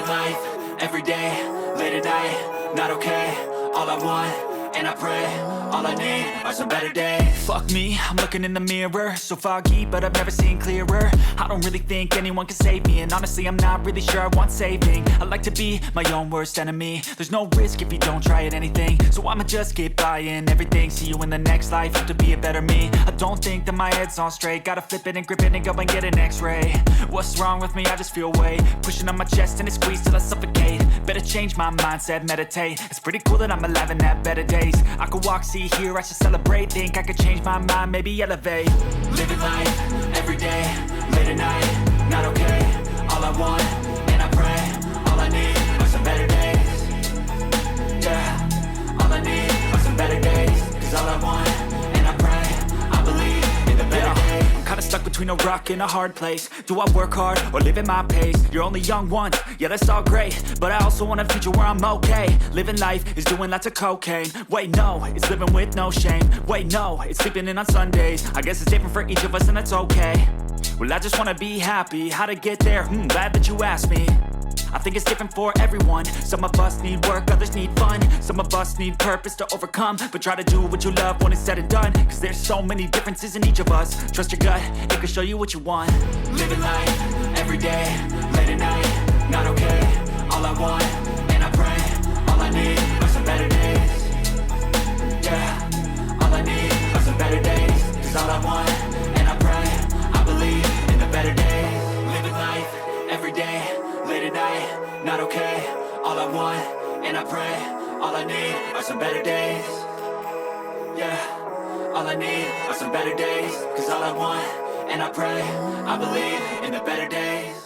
Living life, every day, late at night, not okay. All I want, and I pray, all I need are some better days. Fuck me, I'm looking in the mirror, so foggy, but I've never seen clearer. I don't really think anyone can save me, and honestly I'm not really sure I want saving. I like to be my own worst enemy. There's no risk if you don't try at anything, so I'ma just keep buying everything. See you in the next life, have to be a better me. I don't think that my head's on straight, gotta flip it and grip it and go and get an x-ray. What's wrong with me? I just feel weight pushing on my chest and it squeezes till I suffocate. Better change my mindset, meditate. It's pretty cool that I'm alive and have better days. I could walk, see, hear, I should celebrate. Think I could change my mind, maybe elevate. Living life, every day, late at night, not okay. All I want, and I pray, all I need are some better days. Yeah, all I need are some better days. Cause all I want, and I pray, I believe in the better days. I'm kinda stuck between a rock and a hard place. Do I work hard or live at my pace? You're only young once, yeah that's all great, but I also want a future where I'm okay. Living life is doing lots of cocaine. Wait no, it's living with no shame. Wait no, it's sleeping in on Sundays. I guess it's different for each of us and that's okay. Well I just wanna be happy, how to get there? Glad that you asked me. I think it's different for everyone. Some of us need work, others need fun. Some of us need purpose to overcome. But try to do what you love when it's said and done. Cause there's so many differences in each of us. Trust your gut, it can show you what you want. Living life, every day, late at night, not okay. All I want, and I pray, all I need are some better days. Yeah, all I need are some better days. Cause all I want, and I pray, I believe in the better days. Living life, every day, late at night, not okay. All I want, and I pray, all I need are some better days. Yeah, all I need are some better days. Cause all I want, and I pray, I believe in the better days.